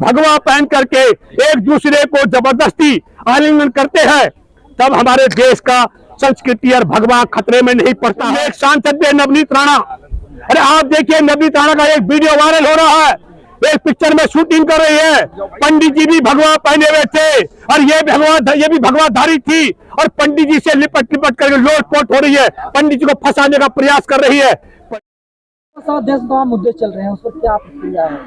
भगवा पहन करके एक दूसरे को जबरदस्ती आलिंगन करते हैं, तब हमारे देश का संस्कृति और भगवा खतरे में नहीं पड़ता है। एक सांसद है नवनीत राणा, अरे आप देखिए नवनीत राणा का एक वीडियो वायरल हो रहा है, एक पिक्चर में शूटिंग कर रही है, पंडित जी भी भगवा पहने हुए थे और ये भी भगवाधारी थी और पंडित जी से लिपट करके लोटपोट हो रही है, पंडित जी को फंसाने का प्रयास कर रही है। देश में मुद्दे चल रहे हैं, उस पर क्या प्रतिक्रिया है?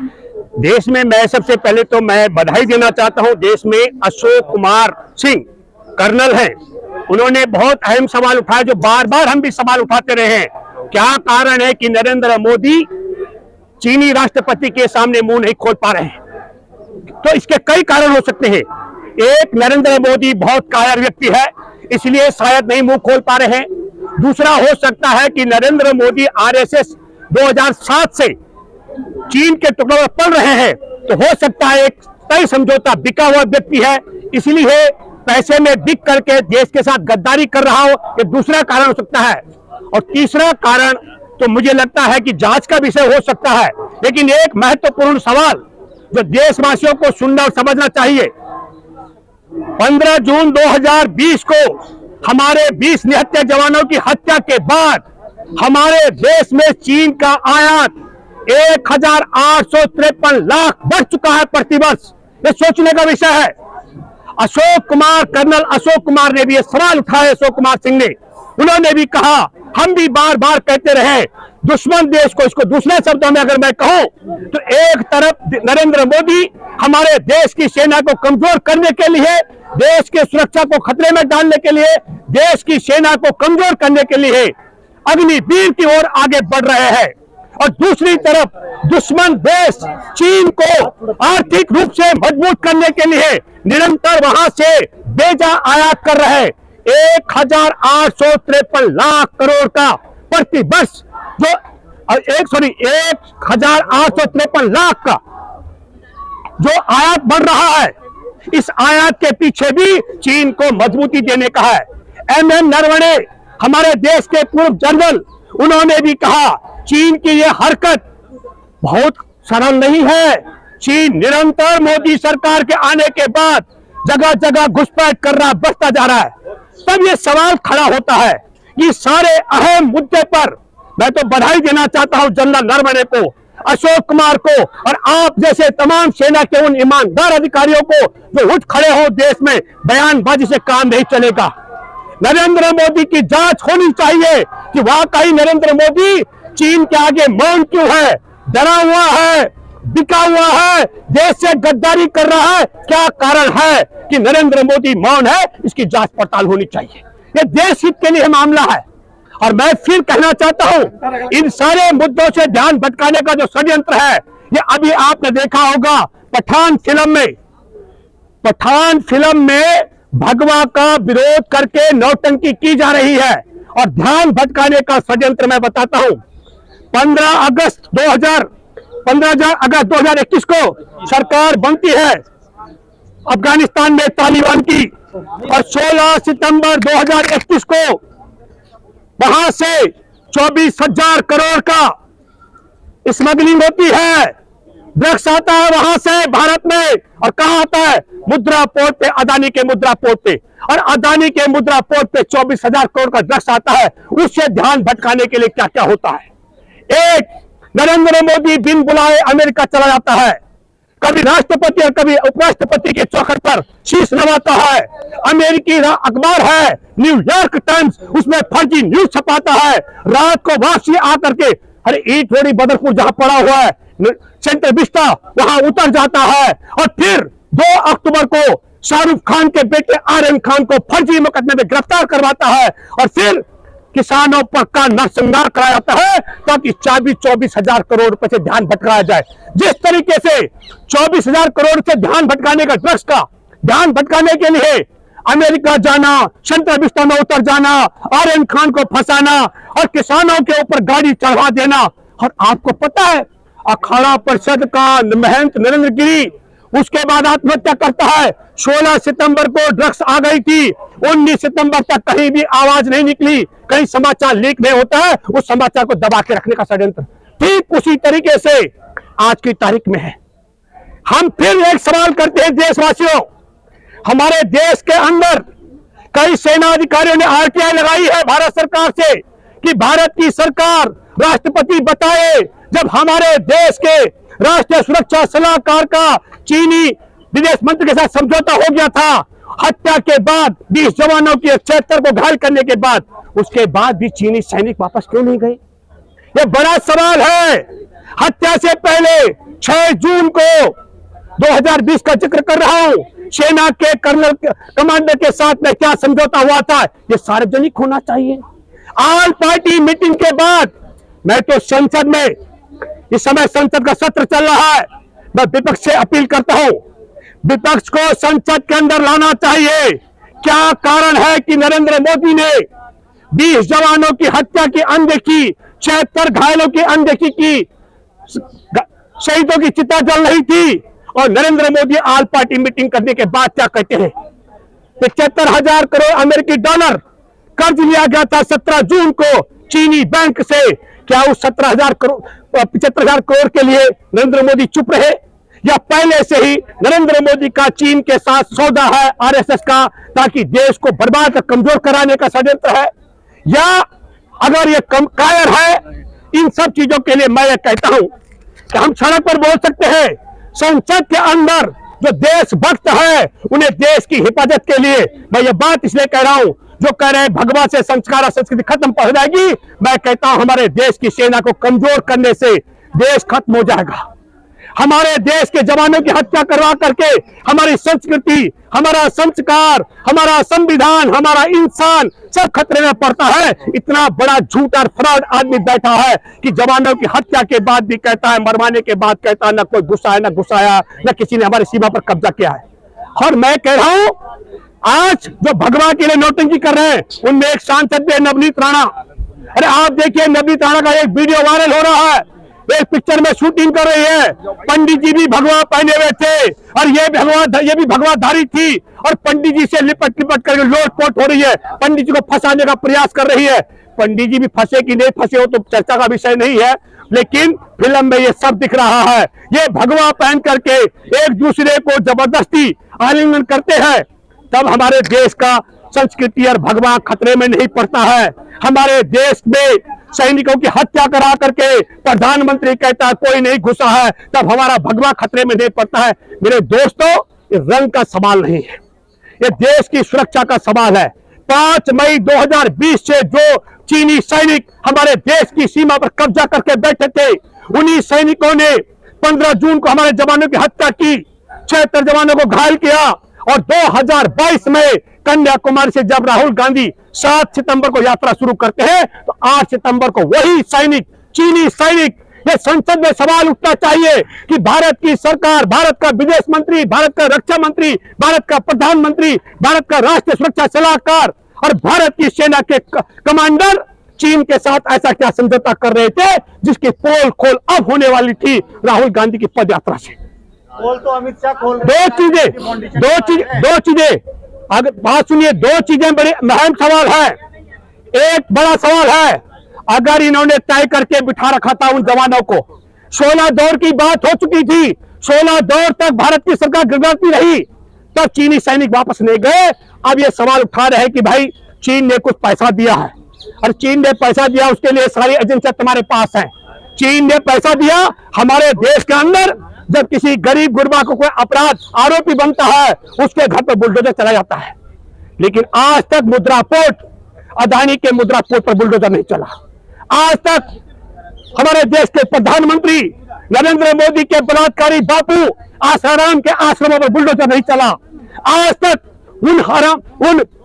देश में मैं सबसे पहले तो मैं बधाई देना चाहता हूं। देश में अशोक कुमार सिंह कर्नल हैं, उन्होंने बहुत अहम सवाल उठाया जो बार बार हम भी सवाल उठाते रहे हैं। क्या कारण है कि नरेंद्र मोदी चीनी राष्ट्रपति के सामने मुंह नहीं खोल पा रहे हैं? तो इसके कई कारण हो सकते हैं। एक, नरेंद्र मोदी बहुत कायर व्यक्ति है, इसलिए शायद नहीं मुंह खोल पा रहे हैं। दूसरा हो सकता है कि नरेंद्र मोदी आरएसएस 2007 से चीन के टुकड़ों में पड़ रहे हैं, तो हो सकता है एक तय समझौता बिका हुआ व्यक्ति है, इसलिए पैसे में बिक करके देश के साथ गद्दारी कर रहा हो, ये दूसरा कारण हो सकता है। और तीसरा कारण तो मुझे लगता है कि जांच का विषय हो सकता है, लेकिन एक महत्वपूर्ण सवाल जो देशवासियों को सुनना और समझना चाहिए, 15 जून 2020 को हमारे 20 निहत्थे जवानों की हत्या के बाद हमारे देश में चीन का आयात 1853 लाख बढ़ चुका है प्रतिवर्ष। ये सोचने का विषय है। अशोक कुमार, कर्नल अशोक कुमार ने भी ये सवाल उठाया, अशोक कुमार सिंह ने, उन्होंने भी कहा, हम भी बार बार कहते रहे, दुश्मन देश को, इसको दूसरे शब्दों में अगर मैं कहूं तो एक तरफ नरेंद्र मोदी हमारे देश की सेना को कमजोर करने के लिए, देश की सुरक्षा को खतरे में डालने के लिए, देश की सेना को कमजोर करने के लिए अग्निवीर की ओर आगे बढ़ रहे हैं, और दूसरी तरफ दुश्मन देश चीन को आर्थिक रूप से मजबूत करने के लिए निरंतर वहां से बेजा आयात कर रहे हैं। 1853 लाख करोड़ का प्रतिवर्ष जो 1853 लाख का जो आयात बढ़ रहा है, इस आयात के पीछे भी चीन को मजबूती देने का है। एमएम नरवणे, हमारे देश के पूर्व जनरल, उन्होंने भी कहा चीन की यह हरकत बहुत सरल नहीं है। चीन निरंतर मोदी सरकार के आने के बाद जगह जगह घुसपैठ कर रहा, बढ़ता जा रहा है। तब ये सवाल खड़ा होता है कि सारे अहम मुद्दे पर मैं तो बधाई देना चाहता हूं जनरल नरवणे को, अशोक कुमार को और आप जैसे तमाम सेना के उन ईमानदार अधिकारियों को जो उठ खड़े हो। देश में बयानबाजी से काम नहीं चलेगा। नरेंद्र मोदी की जांच होनी चाहिए कि वाकई नरेंद्र मोदी चीन के आगे मौन क्यों है, डरा हुआ है, बिका हुआ है, देश से गद्दारी कर रहा है। क्या कारण है कि नरेंद्र मोदी मौन है? इसकी जांच पड़ताल होनी चाहिए। ये देश हित के लिए मामला है। और मैं फिर कहना चाहता हूं, इन सारे मुद्दों से ध्यान भटकाने का जो षड्यंत्र है, ये अभी आपने देखा होगा पठान फिल्म में भगवा का विरोध करके नौटंकी की जा रही है। और ध्यान भटकाने का षड्यंत्र मैं बताता हूं, 15 अगस्त 2021 को सरकार बनती है अफगानिस्तान में तालिबान की, और 16 सितंबर 2021 को वहां से 24,000 करोड़ का स्मगलिंग होती है, ड्रग्स आता है वहां से भारत में। और कहां आता है? मुद्रा पोर्ट पे, अदानी के मुद्रा पोर्ट पे, और अदानी के मुद्रा पोर्ट पे 24,000 करोड़ का ड्रग्स आता है। उससे ध्यान भटकाने के लिए क्या क्या होता है? एक, नरेंद्र मोदी बिन बुलाए अमेरिका चला जाता है, कभी राष्ट्रपति और कभी उपराष्ट्रपति के चौखट पर शीश नवाता है। अमेरिकी अखबार है न्यूयॉर्क टाइम्स, उसमें फर्जी न्यूज छपाता है। रात को वापसी आकर के, अरे ईट रोडी बदरपुर जहां पड़ा हुआ है सेंट्रल विस्टा, वहां उतर जाता है। और फिर 2 अक्टूबर को शाहरुख खान के बेटे आर्यन खान को फर्जी मुकदमे में गिरफ्तार करवाता है, और फिर किसानों पर का नरसंहार कराया जाता है ताकि 24,000 करोड़ रुपए से ध्यान भटकाया जाए। जिस तरीके से 24,000 करोड़ से ध्यान भटकाने का, ड्रग्स का ध्यान भटकाने के लिए अमेरिका जाना, सेंट्रल विस्टा में उतर जाना, आर्यन खान को फंसाना और किसानों के ऊपर गाड़ी चढ़ा देना। और आपको पता है अखाड़ा परिषद का महंत नरेंद्र गिरी उसके बाद आत्महत्या करता है। 16 सितंबर को ड्रग्स आ गई थी, 19 सितंबर तक कहीं भी आवाज नहीं निकली, कहीं समाचार लीक नहीं होता है, उस समाचार को दबा के रखने का षड्यंत्र ठीक उसी तरीके से आज की तारीख में है। हम फिर एक सवाल करते हैं देशवासियों, हमारे देश के अंदर कई सेना अधिकारियों ने आरटीआई लगाई है भारत सरकार से कि भारत की सरकार, राष्ट्रपति बताए, जब हमारे देश के राष्ट्रीय सुरक्षा सलाहकार का चीनी विदेश मंत्री के साथ समझौता हो गया था, हत्या के बाद 20 जवानों की 76 को घायल करने के बाद, उसके बाद भी चीनी सैनिक वापस क्यों नहीं गए? यह बड़ा सवाल है। हत्या से पहले 6 जून को 2020 का जिक्र कर रहा हूं, सेना के कर्नल कमांडर के साथ में क्या समझौता हुआ था, यह सार्वजनिक होना चाहिए। ऑल पार्टी मीटिंग के बाद मैं तो संसद में, इस समय संसद का सत्र चल रहा है, मैं विपक्ष से अपील करता हूं, विपक्ष को संसद के अंदर लाना चाहिए। क्या कारण है कि नरेंद्र मोदी ने 20 जवानों की हत्या की अनदेखी, 76 घायलों की अनदेखी की, शहीदों की चिता जल रही थी, और Narendra Modi all party meeting करने के बाद क्या कहते हैं? 75,000 करोड़ अमेरिकी डॉलर कर्ज लिया गया था 17 जून को चीनी बैंक से। क्या उस 75,000 करोड़ के लिए नरेंद्र मोदी चुप रहे, या पहले से ही नरेंद्र मोदी का चीन के साथ सौदा है आरएसएस का, ताकि देश को बर्बाद और कमजोर कराने का षड्यंत्र है? या अगर ये कायर है इन सब चीजों के लिए, मैं ये कहता हूं कि हम सड़क पर बोल सकते हैं, संसद के अंदर जो देशभक्त है उन्हें देश की हिफाजत के लिए, मैं ये बात इसलिए कह रहा हूं, जो कह रहे हैं भगवा से संस्कार और संस्कृति खत्म हो जाएगी, मैं कहता हूं हमारे देश की सेना को कमजोर करने से देश खत्म हो जाएगा। हमारे देश के जवानों की हत्या करवा करके हमारी संस्कृति, हमारा संस्कार, हमारा संविधान, हमारा इंसान सब खतरे में पड़ता है। इतना बड़ा झूठ और फ्रॉड आदमी बैठा है कि जवानों की हत्या के बाद भी कहता है, मरवाने के बाद कहता है, न कोई घुसा है, न घुसाया, न किसी ने हमारी सीमा पर कब्जा किया है। और मैं कह रहा हूं, आज जो भगवा के लिए नोटंकी कर रहे हैं, उनमें एक सांसद है नवनीत राणा। अरे आप देखिए, नवनीत राणा का एक वीडियो वायरल हो रहा है, एक पिक्चर में शूटिंग कर रही है, पंडित जी भी भगवा पहने हुए थे और ये भी भगवाधारी थी, और पंडित जी से लिपट करके लोटपोट हो रही है, पंडित जी को फंसाने का प्रयास कर रही है। पंडित जी भी फंसे कि नहीं फंसे हो तो चर्चा का विषय नहीं है, लेकिन फिल्म में ये सब दिख रहा है। ये भगवा पहन करके एक दूसरे को जबरदस्ती आलिंगन करते हैं, तब हमारे देश का संस्कृति और भगवा खतरे में नहीं पड़ता है। हमारे देश में सैनिकों की हत्या करा करके प्रधानमंत्री कहता है कोई नहीं घुसा है, तब हमारा भगवा खतरे में नहीं पड़ता है। मेरे दोस्तों, ये रंग का सवाल नहीं है, ये देश की सुरक्षा का सवाल है। 5 मई 2020 से जो चीनी सैनिक हमारे देश की सीमा पर कब्जा करके बैठे थे, उन्हीं सैनिकों ने 15 जून को हमारे जवानों की हत्या की, 76 जवानों को घायल किया, और 2022 में कन्याकुमारी से जब राहुल गांधी 7 सितंबर को यात्रा शुरू करते हैं, तो 8 सितंबर को वही सैनिक, चीनी सैनिक, ये संसद में सवाल उठना चाहिए कि भारत की सरकार, भारत का विदेश मंत्री, भारत का रक्षा मंत्री, भारत का प्रधानमंत्री, भारत का राष्ट्रीय सुरक्षा सलाहकार और भारत की सेना के कमांडर चीन के साथ ऐसा क्या समझौता कर रहे थे, जिसकी पोल खोल अब होने वाली थी राहुल गांधी की पद यात्रा से। तो अमित शाह खोल दो चीजें अगर बात सुनिए, 2 चीजें बड़ी अहम सवाल है। एक बड़ा सवाल है, अगर इन्होंने तय करके बिठा रखा था उन जवानों को, 16 दौर की बात हो चुकी थी, 16 दौर तक भारत की सरकार गिरती रही, तब चीनी सैनिक वापस नहीं गए। अब ये सवाल उठा रहे हैं कि भाई चीन ने कुछ पैसा दिया है, और चीन ने पैसा दिया, उसके लिए सारी एजेंसियां तुम्हारे पास हैं। चीन ने पैसा दिया, हमारे देश के अंदर जब किसी गरीब गुरबा को कोई अपराध आरोपी बनता है, उसके घर पर बुलडोजर चला जाता है, लेकिन आज तक मुद्रा पोर्ट, अदानी के मुद्रा पोर्ट पर बुलडोजर नहीं चला। आज तक हमारे देश के प्रधानमंत्री नरेंद्र मोदी के बलात्कारी बापू आसाराम के आश्रमों पर बुलडोजर नहीं चला। आज तक उन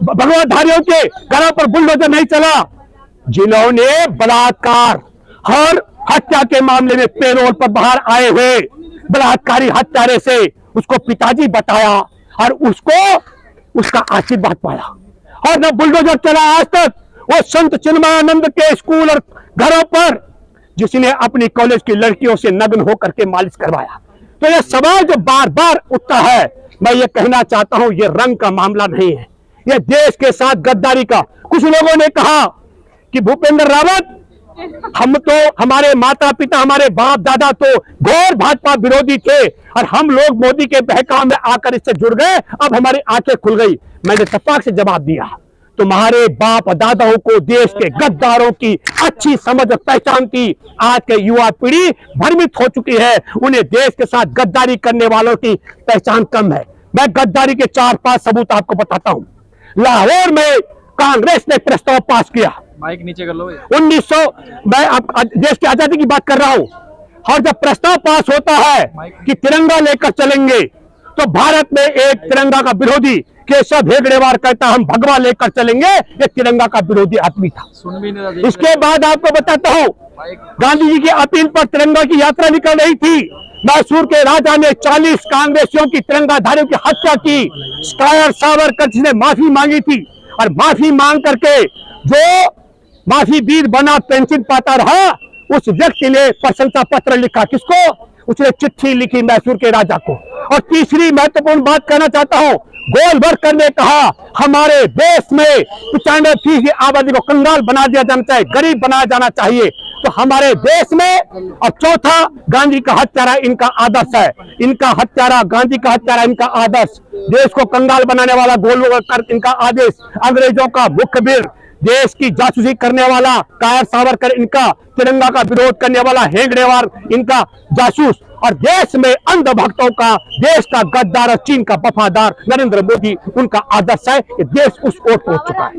भगवाधारियों के घरों पर बुलडोजर नहीं चला, जिन्होंने बलात्कार और हत्या के मामले में पेरोल पर बाहर आए हुए बलात्कारी हत्यारे से उसको पिताजी बताया और उसका आशीर्वाद पाया, और न बुलडोजर चला आज तक वो संत चिन्मयानंद के स्कूल और घरों पर, जिसने अपनी कॉलेज की लड़कियों से नग्न होकर के मालिश करवाया। तो ये सवाल जो बार बार उठता है, मैं ये कहना चाहता हूं, ये रंग का मामला नहीं है, ये देश के साथ गद्दारी का। कुछ लोगों ने कहा कि भूपेंद्र रावत हम तो, हमारे माता पिता, हमारे बाप दादा तो घोर भाजपा विरोधी थे और हम लोग मोदी के बहकाव में आकर इससे जुड़ गए। अब हमारी आंखें खुल गई। मैंने तपाक से जवाब दिया। तुम्हारे बाप दादाओं को देश के गद्दारों की अच्छी समझ और पहचान थी। आज के युवा पीढ़ी भ्रमित हो चुकी है। उन्हें देश के साथ गद्दारी करने वालों की पहचान कम है। मैं गद्दारी के 4-5 सबूत आपको बताता हूं। लाहौर में कांग्रेस ने प्रस्ताव पास किया। माइक नीचे कर लो। 1900, मैं देश की आजादी की बात कर रहा हूं। और जब प्रस्ताव पास होता है कि तिरंगा लेकर चलेंगे, तो भारत में एक तिरंगा का विरोधी केशव हेगड़ेवार कहता हम भगवा लेकर चलेंगे। ये तिरंगा का विरोधी आदमी था। सुन भी नहीं रहा। इसके बाद आपको बताता हूं, गांधी जी की अपील पर तिरंगा की यात्रा निकल रही थी। मैसूर के राजा ने 40 कांग्रेसियों की तिरंगाधारियों की हत्या की। स्कायर सावरकर जी ने माफी मांगी थी और माफी मांग करके जो माफी वीर बना, पेंशन पाता रहा, उस व्यक्ति ने प्रशंसा पत्र लिखा। किसको? उसने चिट्ठी लिखी मैसूर के राजा को। और तीसरी महत्वपूर्ण बात कहना चाहता हूं, गोलवलकर ने कहा हमारे देश में 95% की आबादी को कंगाल बना दिया जाना चाहिए, गरीब बनाया जाना चाहिए। तो हमारे देश में, और चौथा, गांधी का हत्यारा इनका आदर्श है। इनका हत्यारा, गांधी का हत्यारा इनका आदर्श, देश को कंगाल बनाने वाला गोलवलकर इनका आदेश, अंग्रेजों का मुखबिर, देश की जासूसी करने वाला कायर सावरकर इनका, तिरंगा का विरोध करने वाला हेगड़ेवार इनका जासूस, और देश में अंधभक्तों का, देश का गद्दार और चीन का वफादार नरेंद्र मोदी उनका आदर्श है। ये देश उस ओर पहुंच चुका है।